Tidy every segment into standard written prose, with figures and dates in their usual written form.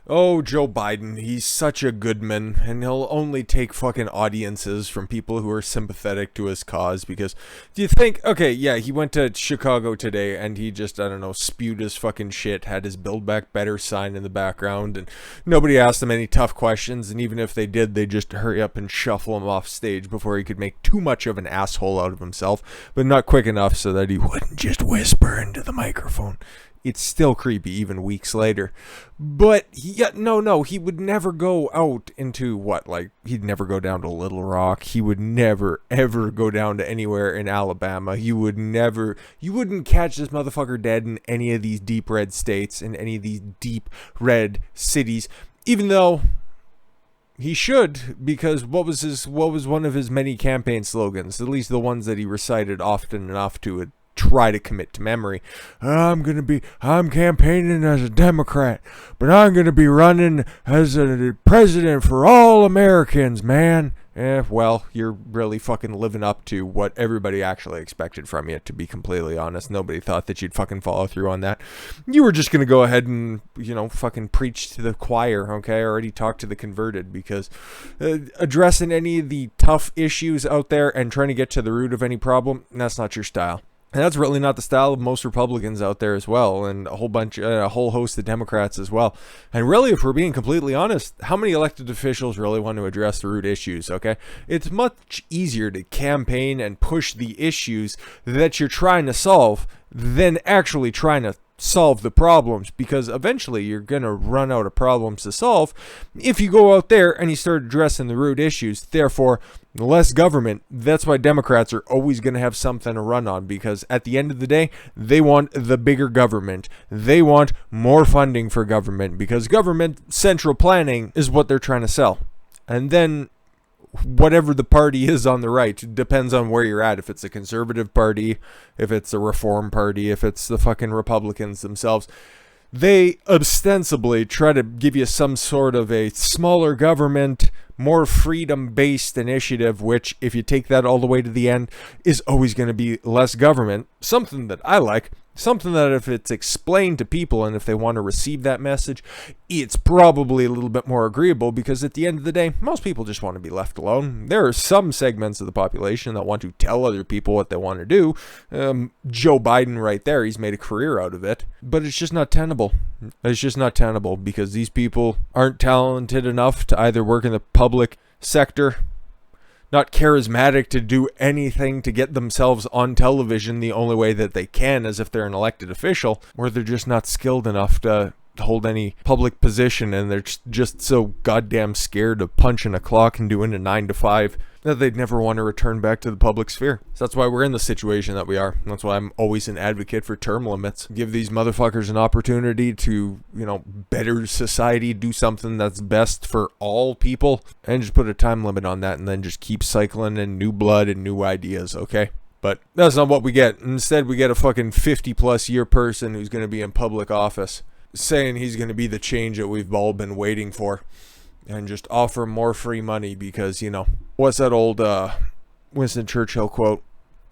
Oh, Joe Biden, he's such a good man, and he'll only take fucking audiences from people who are sympathetic to his cause. Because, do you think, okay, yeah, he went to Chicago today, and he just, I don't know, spewed his fucking shit, had his Build Back Better sign in the background, and nobody asked him any tough questions, and even if they did, they just hurry up and shuffle him off stage before he could make too much of an asshole out of himself, but not quick enough so that he wouldn't just whisper into the microphone. It's still creepy even weeks later. But he would never go out into he'd never go down to Little Rock. He would never, ever go down to anywhere in Alabama. You wouldn't catch this motherfucker dead in any of these deep red states, in any of these deep red cities, even though he should, because what was one of his many campaign slogans, at least the ones that he recited often enough to try to commit to memory. I'm campaigning as a Democrat, but I'm going to be running as a president for all Americans, man. Well, you're really fucking living up to what everybody actually expected from you, to be completely honest. Nobody thought that you'd fucking follow through on that. You were just going to go ahead and, fucking preach to the choir, okay? Already talked to the converted, because addressing any of the tough issues out there and trying to get to the root of any problem, that's not your style. And that's really not the style of most Republicans out there as well, and a whole host of Democrats as well. And really, if we're being completely honest, how many elected officials really want to address the root issues, okay? It's much easier to campaign and push the issues that you're trying to solve than actually trying to solve the problems, because eventually you're going to run out of problems to solve if you go out there and you start addressing the root issues. Therefore, less government. That's why Democrats are always going to have something to run on, because at the end of the day, they want the bigger government. They want more funding for government, because government central planning is what they're trying to sell. And then whatever the party is on the right, depends on where you're at. If it's a conservative party, if it's a reform party, if it's the fucking Republicans themselves, they ostensibly try to give you some sort of a smaller government, more freedom-based initiative, which, if you take that all the way to the end, is always going to be less government. Something that I like. Something that if it's explained to people and if they want to receive that message, it's probably a little bit more agreeable, because at the end of the day, most people just want to be left alone. There are some segments of the population that want to tell other people what they want to do. Joe Biden right there, he's made a career out of it. But it's just not tenable. It's just not tenable, because these people aren't talented enough to either work in the public sector, not charismatic to do anything to get themselves on television the only way that they can, as if they're an elected official, or they're just not skilled enough to hold any public position, and they're just so goddamn scared of punching a clock and doing a 9 to 5 that they'd never want to return back to the public sphere. So that's why we're in the situation that we are. That's why I'm always an advocate for term limits. Give these motherfuckers an opportunity to, better society, do something that's best for all people, and just put a time limit on that, and then just keep cycling in new blood and new ideas, okay? But that's not what we get. Instead, we get a fucking 50-plus year person who's going to be in public office, saying he's going to be the change that we've all been waiting for, and just offer more free money because, what's that old Winston Churchill quote?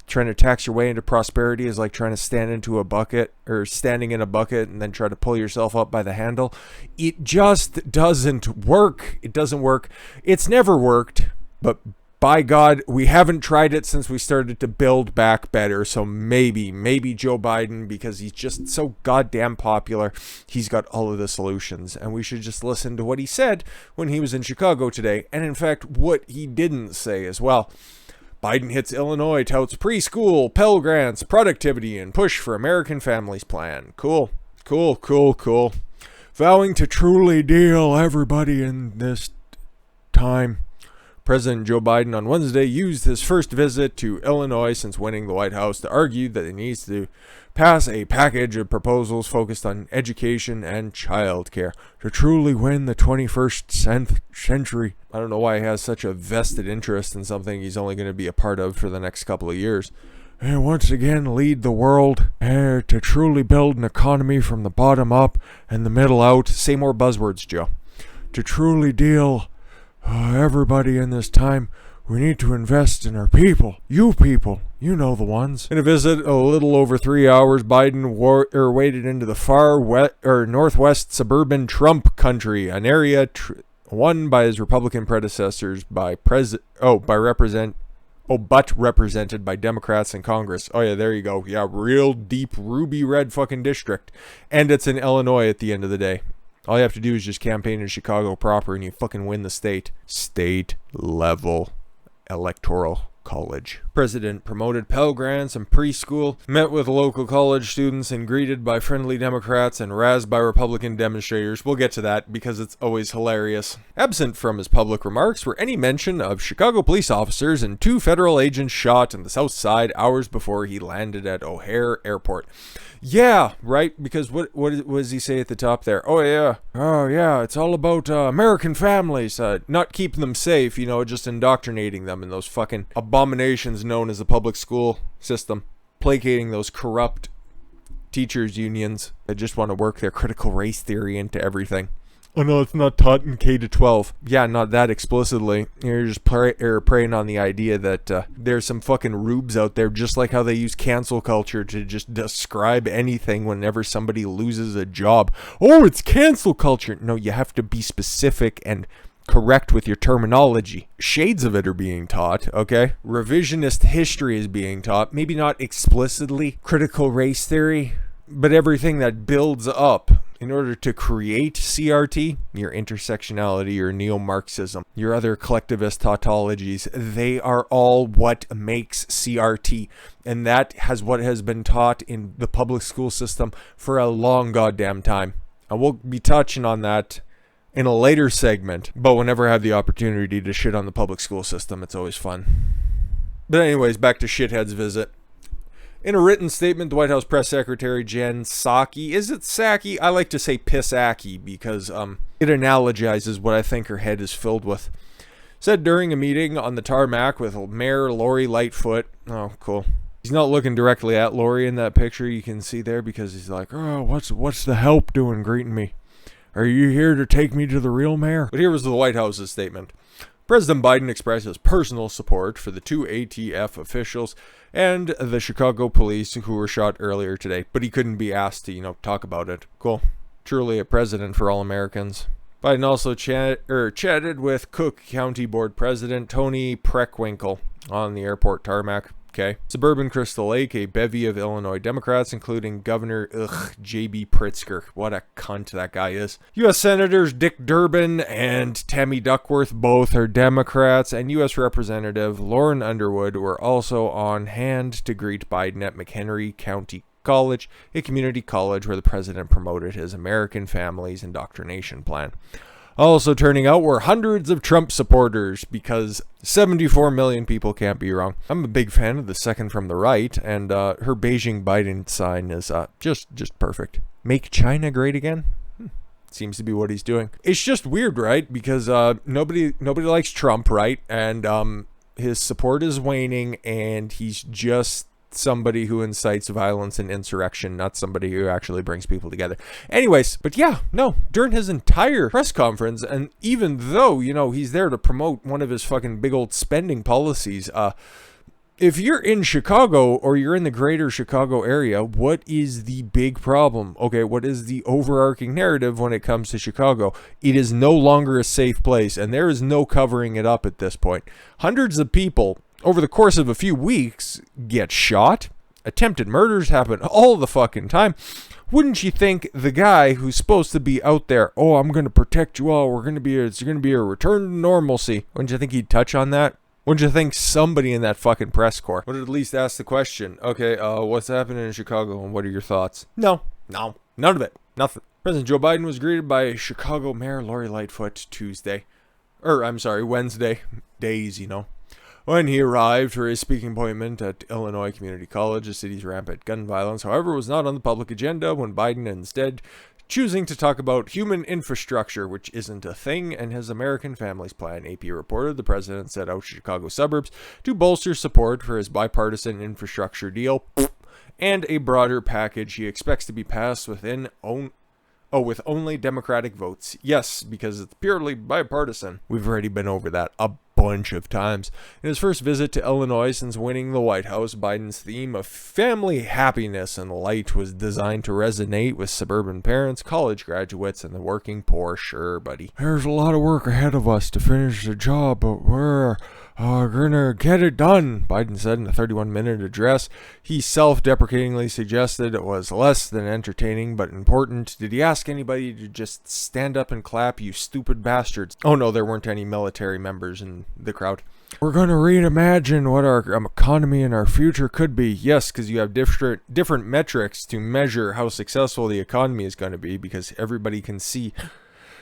Trying to tax your way into prosperity is like trying to stand into a bucket, or standing in a bucket and then try to pull yourself up by the handle. It just doesn't work. It doesn't work. It's never worked, but by God, we haven't tried it since we started to build back better. So maybe Joe Biden, because he's just so goddamn popular, he's got all of the solutions. And we should just listen to what he said when he was in Chicago today. And in fact, what he didn't say as well. Biden hits Illinois, touts preschool, Pell Grants, productivity, and push for American Families Plan. Cool. Vowing to truly deal everybody in this time. President Joe Biden on Wednesday used his first visit to Illinois since winning the White House to argue that he needs to pass a package of proposals focused on education and child care to truly win the 21st century. I don't know why he has such a vested interest in something he's only going to be a part of for the next couple of years. And once again lead the world to truly build an economy from the bottom up and the middle out. Say more buzzwords, Joe. To truly deal everybody in this time We need to invest in our people. You people. You know the ones. In a visit a little over 3 hours, Biden waded into the far northwest suburban Trump country, an area won by his Republican predecessors but represented by Democrats in Congress. Oh yeah, there you go. Yeah, real deep ruby red fucking district. And it's in Illinois at the end of the day. All you have to do is just campaign in Chicago proper and you fucking win the state. State level electoral college. President promoted Pell Grants and preschool, met with local college students and greeted by friendly Democrats and razzed by Republican demonstrators. We'll get to that because it's always hilarious. Absent from his public remarks were any mention of Chicago police officers and 2 federal agents shot in the South Side hours before he landed at O'Hare Airport. Yeah, right, because what does he say at the top there? Oh yeah, it's all about American families, not keeping them safe, just indoctrinating them in those fucking abominations known as the public school system, placating those corrupt teachers unions that just want to work their critical race theory into everything. Oh no, it's not taught in K-12. Yeah, not that explicitly. You're just preying on the idea that there's some fucking rubes out there, just like how they use cancel culture to just describe anything whenever somebody loses a job. Oh, it's cancel culture. No, you have to be specific and correct with your terminology. Shades of it are being taught, okay? Revisionist history is being taught. Maybe not explicitly critical race theory, but everything that builds up in order to create CRT, your intersectionality, your neo-Marxism, your other collectivist tautologies, they are all what makes CRT. And that what has been taught in the public school system for a long goddamn time. And we'll be touching on that in a later segment, but whenever I have the opportunity to shit on the public school system, it's always fun. But anyways, back to Shithead's visit. In a written statement, the White House Press Secretary Jen Psaki, is it Psaki? I like to say Pisaki because it analogizes what I think her head is filled with. Said during a meeting on the tarmac with Mayor Lori Lightfoot, oh cool. He's not looking directly at Lori in that picture you can see there because he's like, oh, what's the help doing greeting me? Are you here to take me to the real mayor? But here was the White House's statement. President Biden expressed his personal support for the 2 ATF officials and the Chicago police who were shot earlier today, but he couldn't be asked to, talk about it. Cool. Truly a president for all Americans. Biden also chatted with Cook County Board President Tony Preckwinkle on the airport tarmac. Okay. Suburban Crystal Lake, a bevy of Illinois Democrats, including Governor J.B. Pritzker. What a cunt that guy is. U.S. Senators Dick Durbin and Tammy Duckworth, both are Democrats, and U.S. Representative Lauren Underwood were also on hand to greet Biden at McHenry County College, a community college where the president promoted his American Families Indoctrination Plan. Also turning out were hundreds of Trump supporters because 74 million people can't be wrong. I'm a big fan of the second from the right, and her Beijing Biden sign is just perfect. Make China great again? Seems to be what he's doing. It's just weird, right? Because nobody likes Trump, right? And his support is waning, and he's just somebody who incites violence and insurrection, not somebody who actually brings people together. Anyways, but yeah, no, during his entire press conference, and even though, he's there to promote one of his fucking big old spending policies, if you're in Chicago or you're in the greater Chicago area, what is the big problem? Okay, what is the overarching narrative when it comes to Chicago? It is no longer a safe place, and there is no covering it up at this point. Hundreds of people over the course of a few weeks get shot. Attempted murders happen all the fucking time. Wouldn't you think the guy who's supposed to be out there, oh, I'm going to protect you all, it's going to be a return to normalcy, wouldn't you think he'd touch on that? Wouldn't you think somebody in that fucking press corps would at least ask the question, okay, what's happening in Chicago and what are your thoughts? No, none of it. Nothing. President Joe Biden was greeted by Chicago Mayor Lori Lightfoot Wednesday. Days, When he arrived for his speaking appointment at Illinois Community College, the city's rampant gun violence, however, was not on the public agenda when Biden instead choosing to talk about human infrastructure, which isn't a thing, and his American Families Plan. AP reported the president set out Chicago suburbs to bolster support for his bipartisan infrastructure deal and a broader package he expects to be passed with only Democratic votes. Yes, because it's purely bipartisan. We've already been over that a bunch of times. In his first visit to Illinois since winning the White House, Biden's theme of family happiness and light was designed to resonate with suburban parents, college graduates, and the working poor. Sure, buddy. There's a lot of work ahead of us to finish the job, but we're gonna get it done, Biden said in a 31-minute address. He self-deprecatingly suggested it was less than entertaining, but important. Did he ask anybody to just stand up and clap, you stupid bastards? Oh no, there weren't any military members in the crowd. We're gonna reimagine what our economy and our future could be. Yes, because you have different metrics to measure how successful the economy is going to be, because everybody can see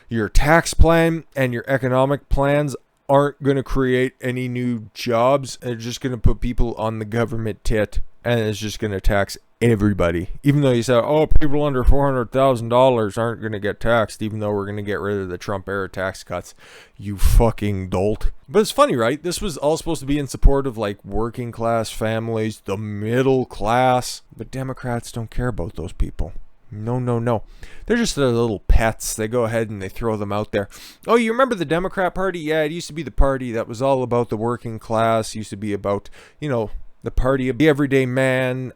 your tax plan and your economic plans aren't going to create any new jobs. They're just going to put people on the government tit, and it's just going to tax everybody. Even though you said, oh, people under $400,000 aren't going to get taxed, even though we're going to get rid of the Trump era tax cuts, you fucking dolt. But it's funny, right? This was all supposed to be in support of like working class families, the middle class, but Democrats don't care about those people. No. They're just their little pets. They go ahead and they throw them out there. Oh, you remember the Democrat Party? Yeah, it used to be the party that was all about the working class. It used to be about, the party of the everyday man.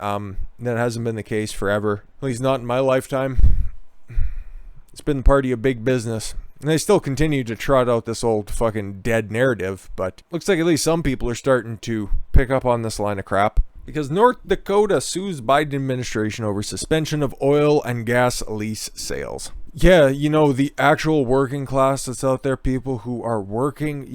That hasn't been the case forever. At least not in my lifetime. It's been the party of big business. And they still continue to trot out this old fucking dead narrative. But looks like at least some people are starting to pick up on this line of crap. Because North Dakota sues Biden administration over suspension of oil and gas lease sales. Yeah, the actual working class that's out there, people who are working,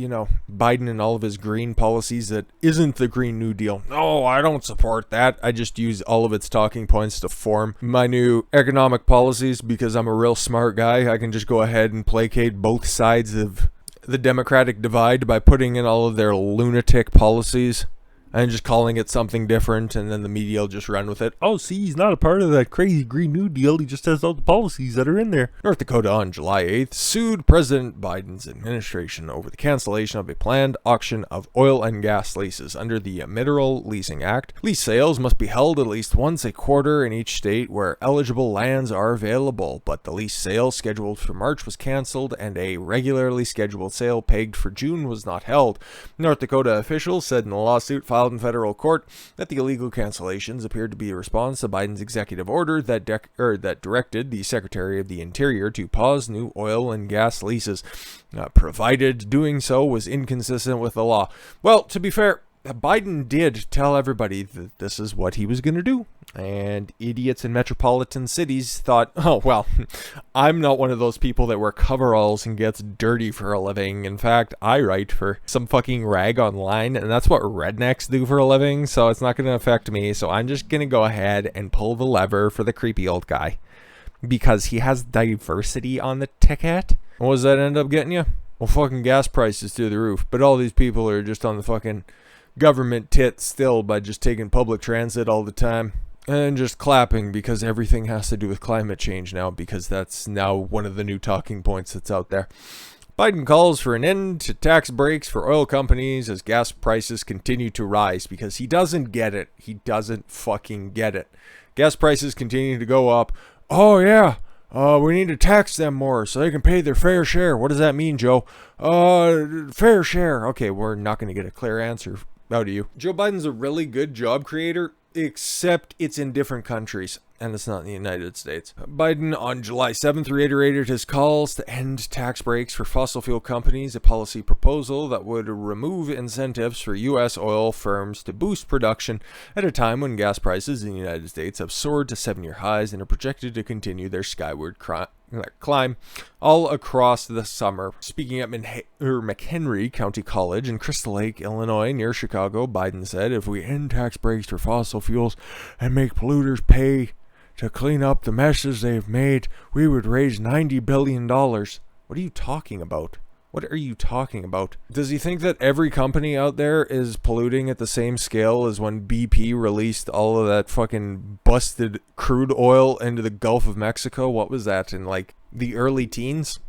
Biden and all of his green policies that isn't the Green New Deal. No, I don't support that. I just use all of its talking points to form my new economic policies because I'm a real smart guy. I can just go ahead and placate both sides of the Democratic divide by putting in all of their lunatic policies and just calling it something different, and then the media will just run with it. Oh, see, he's not a part of that crazy Green New Deal. He just has all the policies that are in there. North Dakota on July 8th sued President Biden's administration over the cancellation of a planned auction of oil and gas leases under the Mineral Leasing Act. Lease sales must be held at least once a quarter in each state where eligible lands are available, but the lease sale scheduled for March was canceled, and a regularly scheduled sale pegged for June was not held. North Dakota officials said in the lawsuit filed in federal court that the illegal cancellations appeared to be a response to Biden's executive order that directed the Secretary of the Interior to pause new oil and gas leases, provided doing so was inconsistent with the law. Well, to be fair, Biden did tell everybody that this is what he was going to do. And idiots in metropolitan cities thought, oh, well, I'm not one of those people that wear coveralls and gets dirty for a living. In fact, I write for some fucking rag online, and that's what rednecks do for a living, so it's not going to affect me. So I'm just going to go ahead and pull the lever for the creepy old guy because he has diversity on the ticket. What does that end up getting you? Well, fucking gas prices through the roof. But all these people are just on the fucking government tit still by just taking public transit all the time. And just clapping because everything has to do with climate change now, because that's now one of the new talking points that's out there. Biden calls for an end to tax breaks for oil companies as gas prices continue to rise, because he doesn't get it. He doesn't fucking get it. Gas prices continue to go up. Oh yeah, we need to tax them more so they can pay their fair share. What does that mean, Joe? Fair share. Okay, we're not going to get a clear answer out of you. Joe Biden's a really good job creator, except it's in different countries, and it's not in the United States. Biden on July 7th reiterated his calls to end tax breaks for fossil fuel companies, a policy proposal that would remove incentives for U.S. oil firms to boost production at a time when gas prices in the United States have soared to 7-year highs and are projected to continue their skyward climb all across the summer. Speaking at McHenry County College in Crystal Lake, Illinois, near Chicago, Biden said, if we end tax breaks for fossil fuels and make polluters pay to clean up the messes they've made, we would raise $90 billion. What are you talking about? What are you talking about? Does he think that every company out there is polluting at the same scale as when BP released all of that fucking busted crude oil into the Gulf of Mexico? What was that, in like the early teens?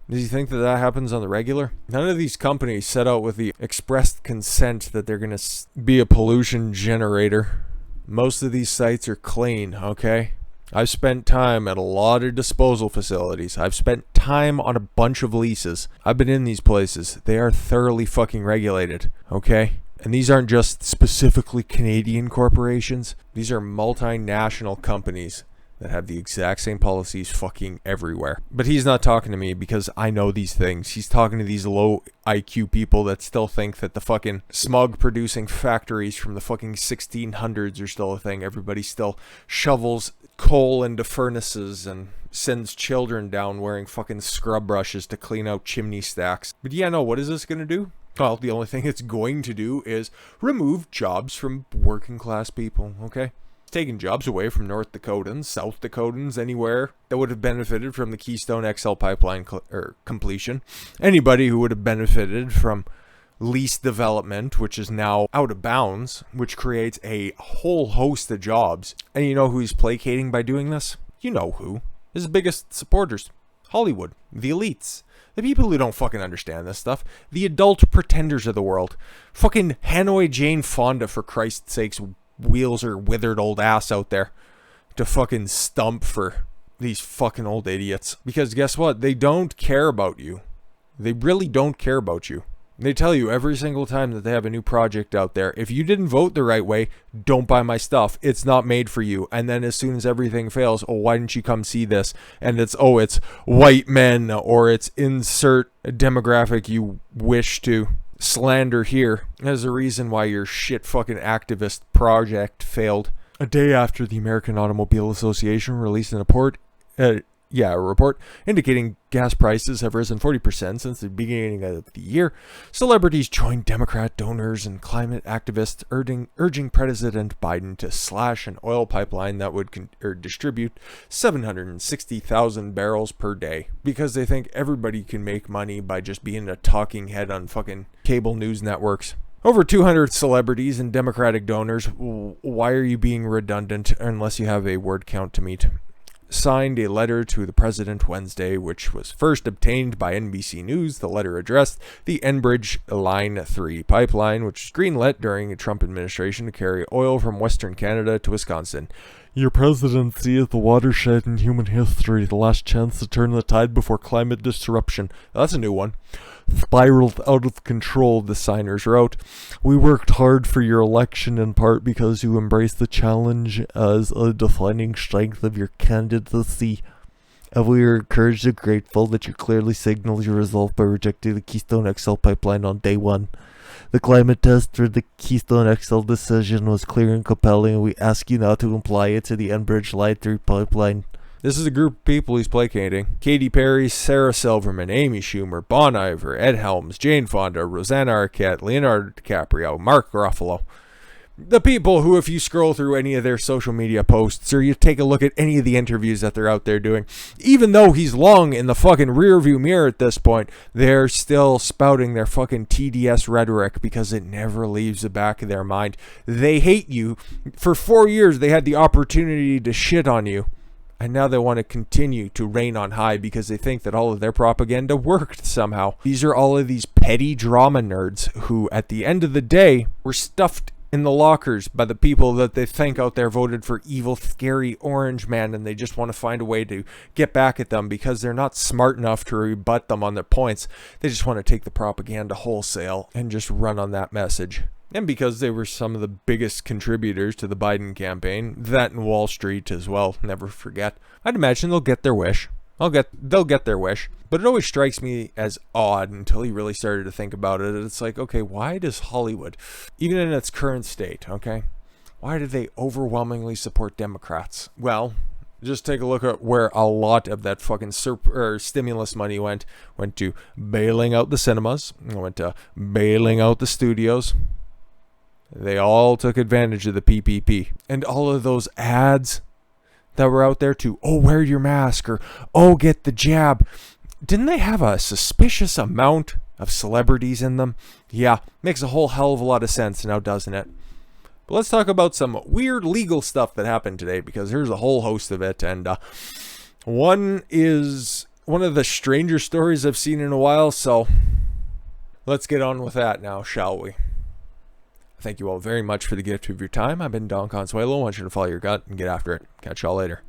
Does he think that that happens on the regular? None of these companies set out with the expressed consent that they're going to be a pollution generator. Most of these sites are clean, okay? I've spent time at a lot of disposal facilities. I've spent time on a bunch of leases. I've been in these places. They are thoroughly fucking regulated, okay? And these aren't just specifically Canadian corporations. These are multinational companies that have the exact same policies fucking everywhere. But he's not talking to me because I know these things. He's talking to these low IQ people that still think that the fucking smog producing factories from the fucking 1600s are still a thing. Everybody still shovels coal into furnaces and sends children down wearing fucking scrub brushes to clean out chimney stacks. But yeah, no, what is this gonna do? Well, the only thing it's going to do is remove jobs from working class people, okay? Taking jobs away from North Dakotans, South Dakotans, anywhere that would have benefited from the Keystone XL pipeline completion. Anybody who would have benefited from lease development, which is now out of bounds, which creates a whole host of jobs. And you know who he's placating by doing this? You know who. His biggest supporters. Hollywood. The elites. The people who don't fucking understand this stuff. The adult pretenders of the world. Fucking Hanoi Jane Fonda, for Christ's sakes, wheels her withered old ass out there to fucking stump for these fucking old idiots. Because guess what? They don't care about you. They really don't care about you. They tell you every single time that they have a new project out there, if you didn't vote the right way, don't buy my stuff. It's not made for you. And then as soon as everything fails, oh, why didn't you come see this? And it's white men, or it's insert demographic you wish to slander here as a reason why your shit fucking activist project failed. A day after the American Automobile Association released a report indicating gas prices have risen 40% since the beginning of the year, celebrities joined Democrat donors and climate activists urging President Biden to slash an oil pipeline that would distribute 760,000 barrels per day, because they think everybody can make money by just being a talking head on fucking cable news networks. Over 200 celebrities and Democratic donors, why are you being redundant unless you have a word count to meet, signed a letter to the president Wednesday, which was first obtained by NBC News. The letter addressed the Enbridge Line 3 pipeline, which was greenlit during a Trump administration to carry oil from Western Canada to Wisconsin. Your presidency is the watershed in human history, the last chance to turn the tide before climate disruption. That's a new one. Spiraled out of control, the signers wrote. We worked hard for your election in part because you embraced the challenge as a defining strength of your candidacy. And we are encouraged and grateful that you clearly signaled your resolve by rejecting the Keystone XL pipeline on day one. The climate test for the Keystone XL decision was clear and compelling, and we ask you now to apply it to the Enbridge Line 3 pipeline. This is a group of people he's placating. Katy Perry, Sarah Silverman, Amy Schumer, Bon Iver, Ed Helms, Jane Fonda, Rosanna Arquette, Leonardo DiCaprio, Mark Ruffalo. The people who, if you scroll through any of their social media posts or you take a look at any of the interviews that they're out there doing, even though he's long in the fucking rearview mirror at this point, they're still spouting their fucking TDS rhetoric because it never leaves the back of their mind. They hate you. For 4 years, they had the opportunity to shit on you. And now they want to continue to reign on high because they think that all of their propaganda worked somehow. These are all of these petty drama nerds who, at the end of the day, were stuffed in the lockers by the people that they think out there voted for evil, scary orange man, and they just want to find a way to get back at them because they're not smart enough to rebut them on their points. They just want to take the propaganda wholesale and just run on that message. And because they were some of the biggest contributors to the Biden campaign, that and Wall Street as well, never forget. I'd imagine they'll get their wish. They'll get their wish. But it always strikes me as odd until you really started to think about it. It's like, okay, why does Hollywood, even in its current state, okay, why do they overwhelmingly support Democrats? Well, just take a look at where a lot of that fucking stimulus money went. Went to bailing out the cinemas. Went to bailing out the studios. They all took advantage of the PPP. And all of those ads that were out there to, oh, wear your mask, or, oh, get the jab. Didn't they have a suspicious amount of celebrities in them? Yeah, makes a whole hell of a lot of sense now, doesn't it? But let's talk about some weird legal stuff that happened today, because there's a whole host of it. And one is one of the stranger stories I've seen in a while, so let's get on with that now, shall we? Thank you all very much for the gift of your time. I've been Don Consuelo. I want you to follow your gut and get after it. Catch y'all later.